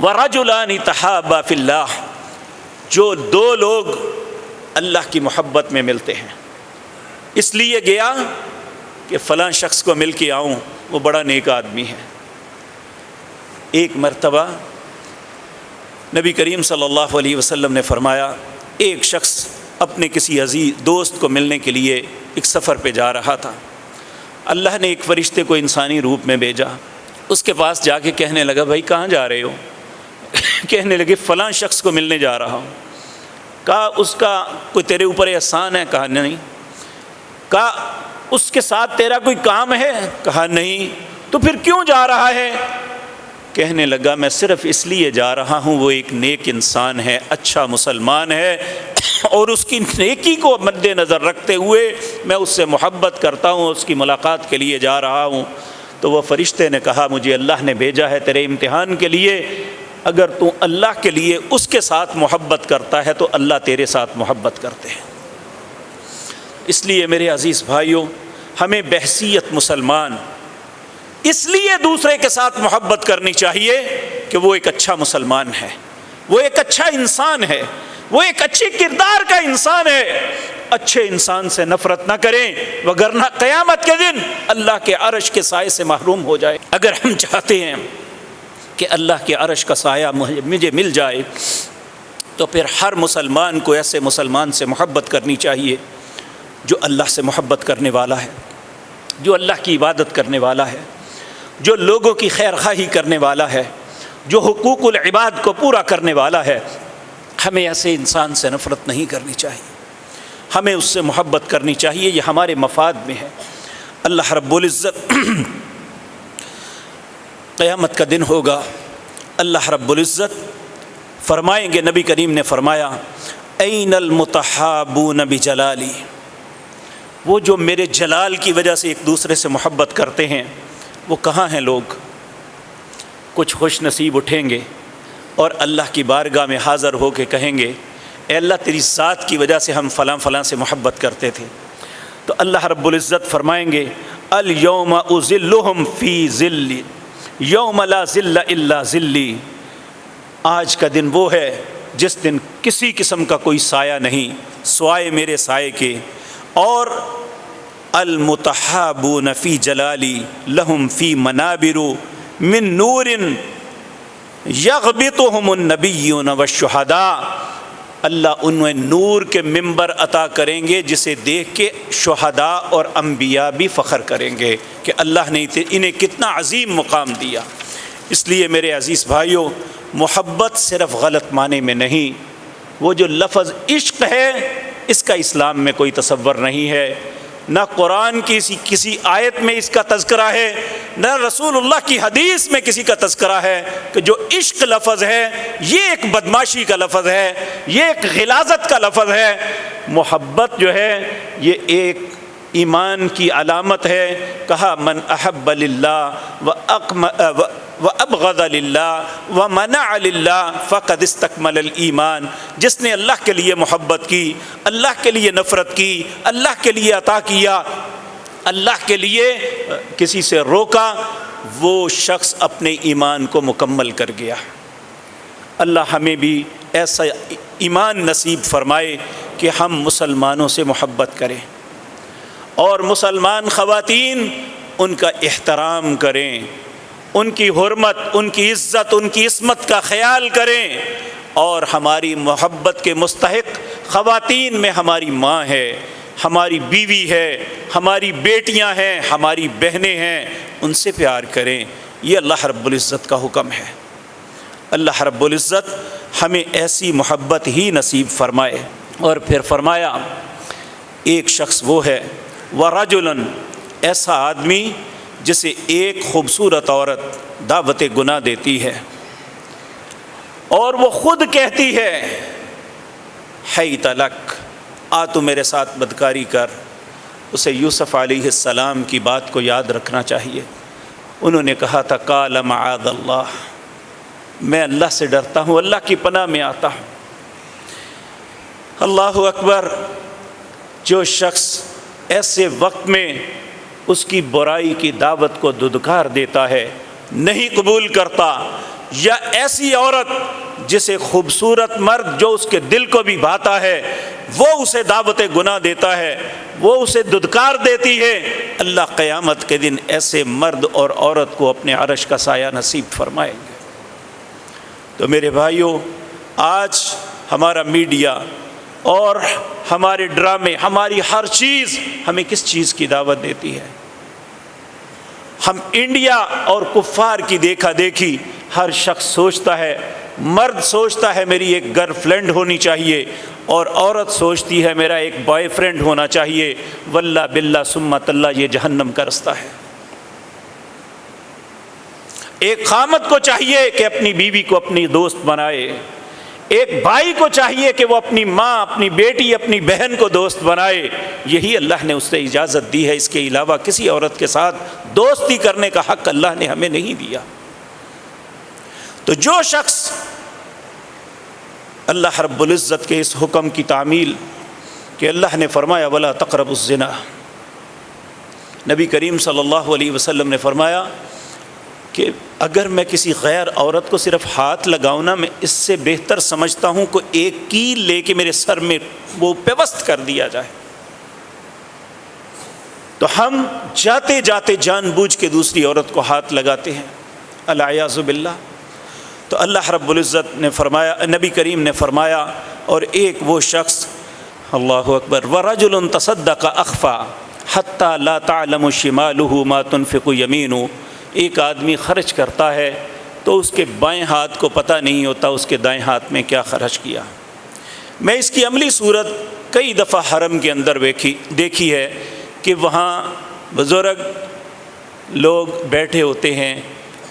[SPEAKER 1] وَرَجُلَانِ تَحَابَا فِي اللَّهِ، جو دو لوگ اللہ کی محبت میں ملتے ہیں، اس لیے گیا کہ فلاں شخص کو مل کے آؤں، وہ بڑا نیک آدمی ہے۔ ایک مرتبہ نبی کریم صلی اللہ علیہ وسلم نے فرمایا، ایک شخص اپنے کسی عزیز دوست کو ملنے کے لیے ایک سفر پہ جا رہا تھا، اللہ نے ایک فرشتے کو انسانی روپ میں بھیجا، اس کے پاس جا کے کہنے لگا بھائی کہاں جا رہے ہو؟ کہنے لگے فلاں شخص کو ملنے جا رہا ہوں۔ کہا اس کا کوئی تیرے اوپر احسان ہے؟ کہا نہیں۔ کہا اس کے ساتھ تیرا کوئی کام ہے؟ کہا نہیں۔ تو پھر کیوں جا رہا ہے؟ کہنے لگا میں صرف اس لیے جا رہا ہوں، وہ ایک نیک انسان ہے، اچھا مسلمان ہے، اور اس کی نیکی کو مد نظر رکھتے ہوئے میں اس سے محبت کرتا ہوں، اس کی ملاقات کے لیے جا رہا ہوں۔ تو وہ فرشتے نے کہا مجھے اللہ نے بھیجا ہے تیرے امتحان کے لیے، اگر تو اللہ کے لیے اس کے ساتھ محبت کرتا ہے تو اللہ تیرے ساتھ محبت کرتے ہیں۔ اس لیے میرے عزیز بھائیوں، ہمیں بحیثیت مسلمان اس لیے دوسرے کے ساتھ محبت کرنی چاہیے کہ وہ ایک اچھا مسلمان ہے، وہ ایک اچھا انسان ہے، وہ ایک اچھے کردار کا انسان ہے۔ اچھے انسان سے نفرت نہ کریں، وگرنہ قیامت کے دن اللہ کے عرش کے سائے سے محروم ہو جائے۔ اگر ہم چاہتے ہیں کہ اللہ کے عرش کا سایہ مجھے مل جائے، تو پھر ہر مسلمان کو ایسے مسلمان سے محبت کرنی چاہیے جو اللہ سے محبت کرنے والا ہے، جو اللہ کی عبادت کرنے والا ہے، جو لوگوں کی خیر خواہی کرنے والا ہے، جو حقوق العباد کو پورا کرنے والا ہے۔ ہمیں ایسے انسان سے نفرت نہیں کرنی چاہیے، ہمیں اس سے محبت کرنی چاہیے، یہ ہمارے مفاد میں ہے۔ اللہ رب العزت قیامت کا دن ہوگا، اللہ رب العزت فرمائیں گے، نبی کریم نے فرمایا این المتحابون بجلالی، وہ جو میرے جلال کی وجہ سے ایک دوسرے سے محبت کرتے ہیں وہ کہاں ہیں لوگ؟ کچھ خوش نصیب اٹھیں گے اور اللہ کی بارگاہ میں حاضر ہو کے کہیں گے اے اللہ تیری ذات کی وجہ سے ہم فلاں فلاں سے محبت کرتے تھے۔ تو اللہ رب العزت فرمائیں گے الیوم اذلہم فی ذلی یوم لا ذل الا ذلی، آج کا دن وہ ہے جس دن کسی قسم کا کوئی سایہ نہیں سوائے میرے سائے کے، اور المتحابون فی جلالی لہم فی منابر من نور یغبطہم النبیون والشہداء، اللہ انہیں نور کے ممبر عطا کریں گے جسے دیکھ کے شہداء اور انبیاء بھی فخر کریں گے کہ اللہ نے انہیں کتنا عظیم مقام دیا۔ اس لیے میرے عزیز بھائیوں، محبت صرف غلط معنی میں نہیں، وہ جو لفظ عشق ہے اس کا اسلام میں کوئی تصور نہیں ہے، نہ قرآن کی کسی آیت میں اس کا تذکرہ ہے، نہ رسول اللہ کی حدیث میں کسی کا تذکرہ ہے کہ جو عشق لفظ ہے یہ ایک بدماشی کا لفظ ہے، یہ ایک غلاظت کا لفظ ہے۔ محبت جو ہے یہ ایک ایمان کی علامت ہے، کہا من احب للہ وابغض للہ ومنع للہ فقد استکمل الایمان، جس نے اللہ کے لیے محبت کی، اللہ کے لیے نفرت کی، اللہ کے لیے عطا کیا، اللہ کے لیے کسی سے روکا، وہ شخص اپنے ایمان کو مکمل کر گیا۔ اللہ ہمیں بھی ایسا ایمان نصیب فرمائے کہ ہم مسلمانوں سے محبت کریں اور مسلمان خواتین ان کا احترام کریں، ان کی حرمت، ان کی عزت، ان کی عصمت کا خیال کریں، اور ہماری محبت کے مستحق خواتین میں ہماری ماں ہے، ہماری بیوی ہے، ہماری بیٹیاں ہیں، ہماری بہنیں ہیں، ان سے پیار کریں۔ یہ اللہ رب العزت کا حکم ہے۔ اللہ رب العزت ہمیں ایسی محبت ہی نصیب فرمائے۔ اور پھر فرمایا ایک شخص وہ ہے وَرَجُلًا، ایسا آدمی جسے ایک خوبصورت عورت دعوت گناہ دیتی ہے اور وہ خود کہتی ہے حیت لک، آ تو میرے ساتھ بدکاری کر۔ اسے یوسف علیہ السلام کی بات کو یاد رکھنا چاہیے، انہوں نے کہا تھا قال معاذ اللہ، میں اللہ سے ڈرتا ہوں، اللہ کی پناہ میں آتا ہوں۔ اللہ اکبر۔ جو شخص ایسے وقت میں اس کی برائی کی دعوت کو دھدکار دیتا ہے، نہیں قبول کرتا، یا ایسی عورت جسے خوبصورت مرد جو اس کے دل کو بھی بھاتا ہے وہ اسے دعوت گناہ دیتا ہے، وہ اسے دھدکار دیتی ہے، اللہ قیامت کے دن ایسے مرد اور عورت کو اپنے عرش کا سایہ نصیب فرمائیں گے۔ تو میرے بھائیوں، آج ہمارا میڈیا اور ہمارے ڈرامے، ہماری ہر چیز ہمیں کس چیز کی دعوت دیتی ہے؟ ہم انڈیا اور کفار کی دیکھا دیکھی، ہر شخص سوچتا ہے، مرد سوچتا ہے میری ایک گرل فرینڈ ہونی چاہیے، اور عورت سوچتی ہے میرا ایک بوائے فرینڈ ہونا چاہیے۔ واللہ باللہ ثم اللہ، یہ جہنم کا رستہ ہے۔ ایک خامد کو چاہیے کہ اپنی بیوی کو اپنی دوست بنائے، ایک بھائی کو چاہیے کہ وہ اپنی ماں، اپنی بیٹی، اپنی بہن کو دوست بنائے۔ یہی اللہ نے اس سے اجازت دی ہے، اس کے علاوہ کسی عورت کے ساتھ دوستی کرنے کا حق اللہ نے ہمیں نہیں دیا۔ تو جو شخص اللہ رب العزت کے اس حکم کی تعمیل کہ اللہ نے فرمایا وَلَا تَقْرَبُوا الزِّنَا، نبی کریم صلی اللہ علیہ وسلم نے فرمایا کہ اگر میں کسی غیر عورت کو صرف ہاتھ لگاؤں نا، میں اس سے بہتر سمجھتا ہوں کہ ایک کیل لے کے میرے سر میں وہ پیوست کر دیا جائے۔ تو ہم جاتے جاتے جان بوجھ کے دوسری عورت کو ہاتھ لگاتے ہیں، العیاذ باللہ۔ تو اللہ رب العزت نے فرمایا، نبی کریم نے فرمایا، اور ایک وہ شخص، اللہ اکبر، وَرَجُلٌ تَصَدَّقَ أَخْفَىٰ حَتَّىٰ لَا تَعْلَمُ شِمَالُهُ مَا تُنْفِقُ يَمِينُهُ، ایک آدمی خرچ کرتا ہے تو اس کے بائیں ہاتھ کو پتہ نہیں ہوتا اس کے دائیں ہاتھ میں کیا خرچ کیا۔ میں اس کی عملی صورت کئی دفعہ حرم کے اندر دیکھی ہے کہ وہاں بزرگ لوگ بیٹھے ہوتے ہیں،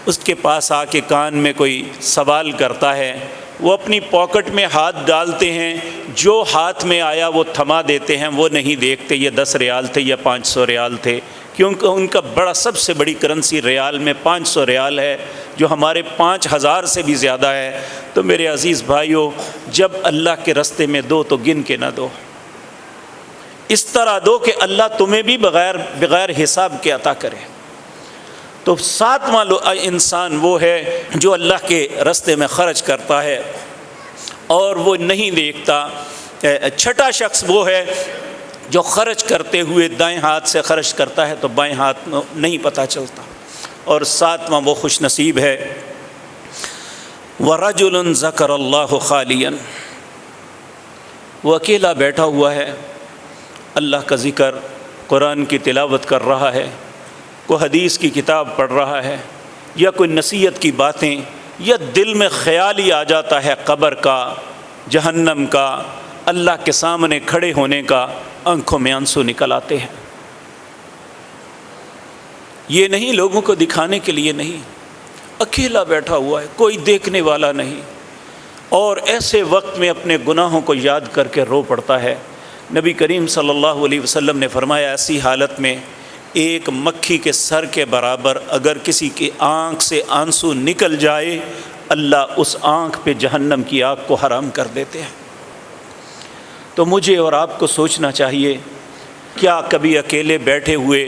[SPEAKER 1] اس کے پاس آ کے کان میں کوئی سوال کرتا ہے، وہ اپنی پاکٹ میں ہاتھ ڈالتے ہیں، جو ہاتھ میں آیا وہ تھما دیتے ہیں، وہ نہیں دیکھتے یہ 10 ریال تھے یا 500 ریال تھے، کیونکہ ان کا سب سے بڑی کرنسی ریال میں 500 ریال ہے، جو ہمارے 5000 سے بھی زیادہ ہے۔ تو میرے عزیز بھائیوں، جب اللہ کے راستے میں دو تو گن کے نہ دو، اس طرح دو کہ اللہ تمہیں بھی بغیر حساب کے عطا کرے۔ تو 7واں انسان وہ ہے جو اللہ کے راستے میں خرچ کرتا ہے اور وہ نہیں دیکھتا۔ 6واں شخص وہ ہے جو خرچ کرتے ہوئے دائیں ہاتھ سے خرچ کرتا ہے تو بائیں ہاتھ میں نہیں پتہ چلتا۔ اور 7واں وہ خوش نصیب ہے، وَرَجُلٌ ذَكَرَ اللَّهُ خَالِيًا، وہ اکیلا بیٹھا ہوا ہے، اللہ کا ذکر، قرآن کی تلاوت کر رہا ہے، کوئی حدیث کی کتاب پڑھ رہا ہے، یا کوئی نصیحت کی باتیں، یا دل میں خیال ہی آ جاتا ہے قبر کا، جہنم کا، اللہ کے سامنے کھڑے ہونے کا، آنکھوں میں آنسو نکل آتے ہیں۔ یہ نہیں لوگوں کو دکھانے کے لیے نہیں، اکیلا بیٹھا ہوا ہے، کوئی دیکھنے والا نہیں، اور ایسے وقت میں اپنے گناہوں کو یاد کر کے رو پڑتا ہے۔ نبی کریم صلی اللہ علیہ وسلم نے فرمایا، ایسی حالت میں ایک مکھی کے سر کے برابر اگر کسی کی آنکھ سے آنسو نکل جائے، اللہ اس آنکھ پہ جہنم کی آگ کو حرام کر دیتے ہیں۔ تو مجھے اور آپ کو سوچنا چاہیے، کیا کبھی اکیلے بیٹھے ہوئے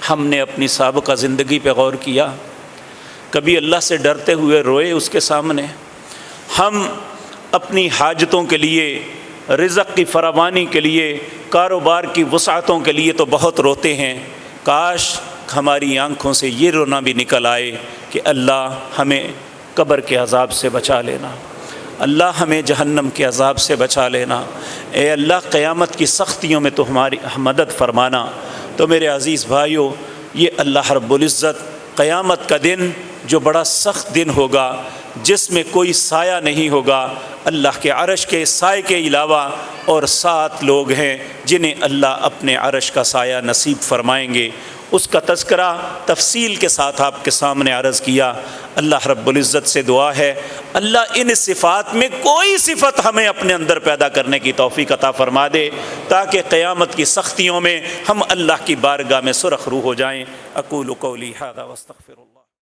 [SPEAKER 1] ہم نے اپنی سابقہ زندگی پہ غور کیا؟ کبھی اللہ سے ڈرتے ہوئے روئے اس کے سامنے؟ ہم اپنی حاجتوں کے لیے، رزق کی فراوانی کے لیے، کاروبار کی وسعتوں کے لیے تو بہت روتے ہیں، کاش ہماری آنکھوں سے یہ رونا بھی نکل آئے کہ اللہ ہمیں قبر کے عذاب سے بچا لینا، اللہ ہمیں جہنم کے عذاب سے بچا لینا، اے اللہ قیامت کی سختیوں میں تو ہماری مدد فرمانا۔ تو میرے عزیز بھائیوں، یہ اللہ رب العزت قیامت کا دن جو بڑا سخت دن ہوگا، جس میں کوئی سایہ نہیں ہوگا اللہ کے عرش کے سائے کے علاوہ، اور 7 لوگ ہیں جنہیں اللہ اپنے عرش کا سایہ نصیب فرمائیں گے، اس کا تذکرہ تفصیل کے ساتھ آپ کے سامنے عرض کیا۔ اللہ رب العزت سے دعا ہے، اللہ ان صفات میں کوئی صفت ہمیں اپنے اندر پیدا کرنے کی توفیق عطا فرما دے، تاکہ قیامت کی سختیوں میں ہم اللہ کی بارگاہ میں سرخ روح ہو جائیں۔ اقول قولی ھذا واستغفر اللہ۔